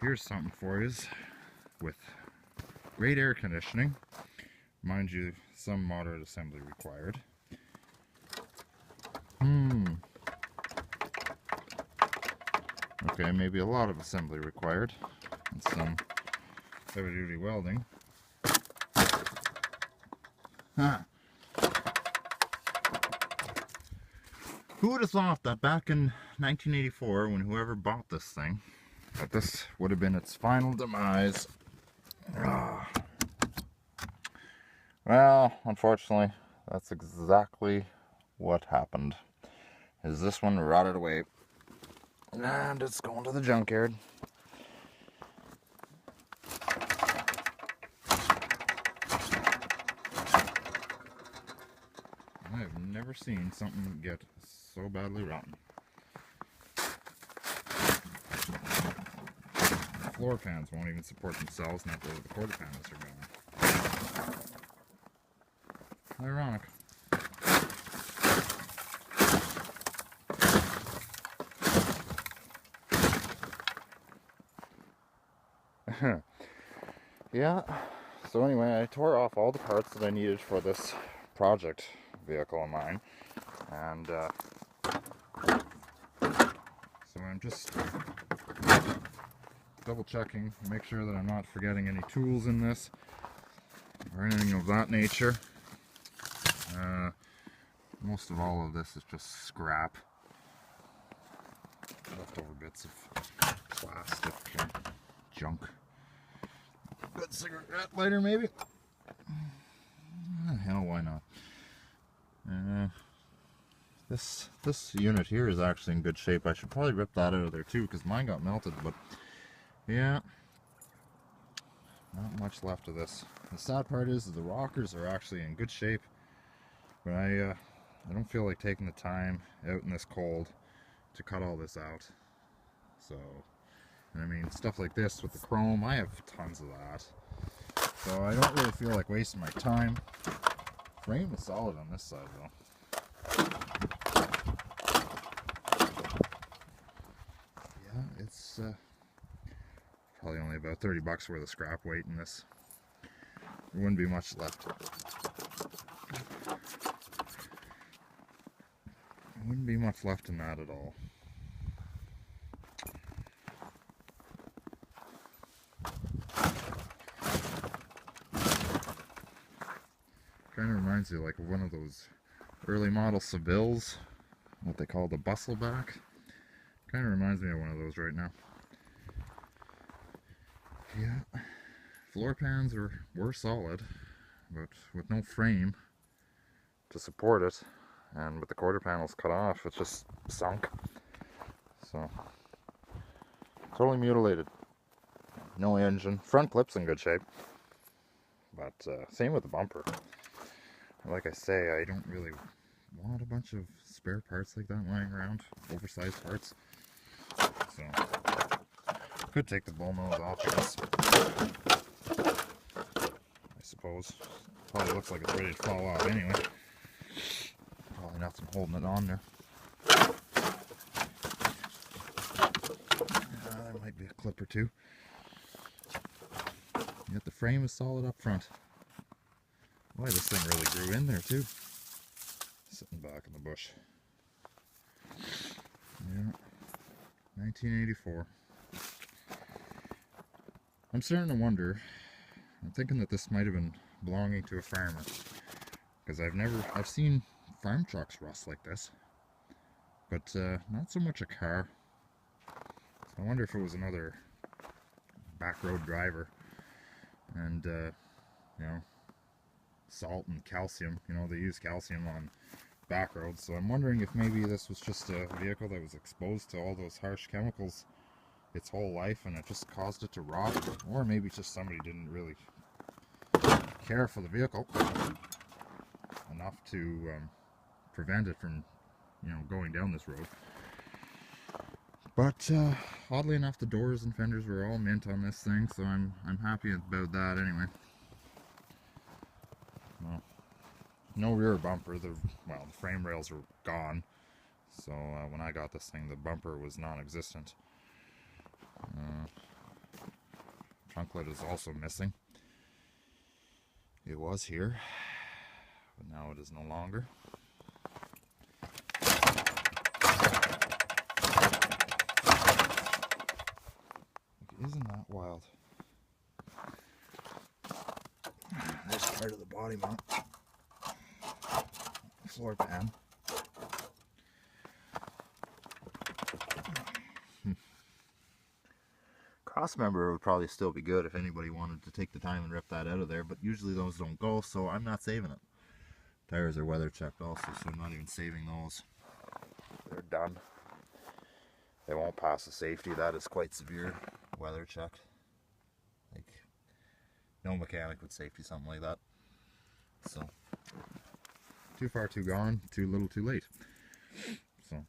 here's something for you with great air conditioning. Mind you, some moderate assembly required. Okay, maybe a lot of assembly required and some heavy-duty welding. Who would have thought that back in 1984, when whoever bought this thing, that this would have been its final demise? Well, unfortunately, that's exactly what happened. Is this one rotted away, and it's going to the junkyard. I have never seen something get so badly rotten. The floor pans won't even support themselves, not where the quarter panels are going. Ironic. Yeah, so anyway, I tore off all the parts that I needed for this project vehicle of mine, and so I'm just double checking, make sure that I'm not forgetting any tools in this or anything of that nature. Most of all of this is just scrap, leftover bits of plastic and junk. Good cigarette lighter, maybe? Hell, why not? This unit here is actually in good shape. I should probably rip that out of there too, because mine got melted, but yeah, not much left of this. The sad part is the rockers are actually in good shape, but I don't feel like taking the time out in this cold to cut all this out. So, I mean, stuff like this with the chrome, I have tons of that. So I don't really feel like wasting my time. Frame is solid on this side though. Yeah, it's probably only about 30 bucks worth of scrap weight in this. There wouldn't be much left. There wouldn't be much left in that at all. Kind of reminds you like of one of those early model Sevilles, what they call the bustleback. Kind of reminds me of one of those right now. Yeah, floor pans were solid, but with no frame to support it, and with the quarter panels cut off, it's just sunk. So, totally mutilated. No engine. Front clip's in good shape, but same with the bumper. Like I say, I don't really want a bunch of spare parts like that lying around, oversized parts. So, could take the bull nose off, I guess. I suppose. Probably looks like it's ready to fall off anyway. Probably nothing holding it on there. There might be a clip or two. Yet the frame is solid up front. Boy, this thing really grew in there too. Sitting back in the bush. Yeah, 1984. I'm starting to wonder, I'm thinking that this might have been belonging to a farmer. Because I've seen farm trucks rust like this. But not so much a car. So I wonder if it was another back road driver. And, you know, salt and calcium, you know, they use calcium on back roads, so I'm wondering if maybe this was just a vehicle that was exposed to all those harsh chemicals its whole life and it just caused it to rot, or maybe just somebody didn't really care for the vehicle enough to prevent it from, you know, going down this road. But oddly enough, the doors and fenders were all mint on this thing, so I'm happy about that anyway. Well, no rear bumper. The frame rails were gone. So when I got this thing, the bumper was non-existent. trunk lid is also missing. It was here, but now it is no longer. Isn't that wild? There's part of the body mount. Floor pan. Cross member would probably still be good if anybody wanted to take the time and rip that out of there, but usually those don't go, so I'm not saving it. Tires are weather checked also, so I'm not even saving those. They're done. They won't pass the safety. That is quite severe. Weather checked. Like, no mechanic would safety something like that. So, too far, too gone, too little, too late. So,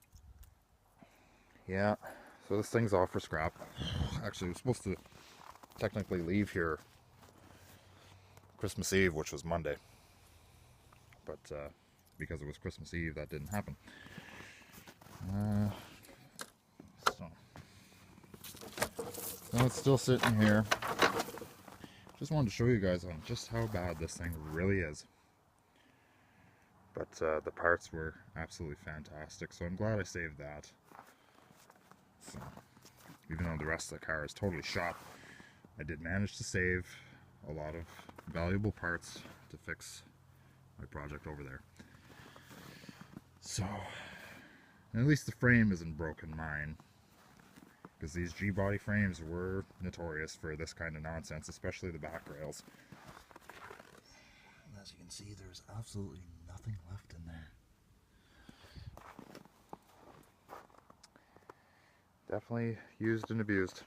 yeah. So this thing's off for scrap. Actually, we're supposed to technically leave here Christmas Eve, which was Monday. But because it was Christmas Eve, that didn't happen. So now it's still sitting here. Just wanted to show you guys on just how bad this thing really is. But the parts were absolutely fantastic, so I'm glad I saved that. So, even though the rest of the car is totally shot, I did manage to save a lot of valuable parts to fix my project over there. So, and at least the frame isn't broken, mine. Because these G-body frames were notorious for this kind of nonsense, especially the back rails. And as you can see, there's absolutely nothing left in there. Definitely used and abused.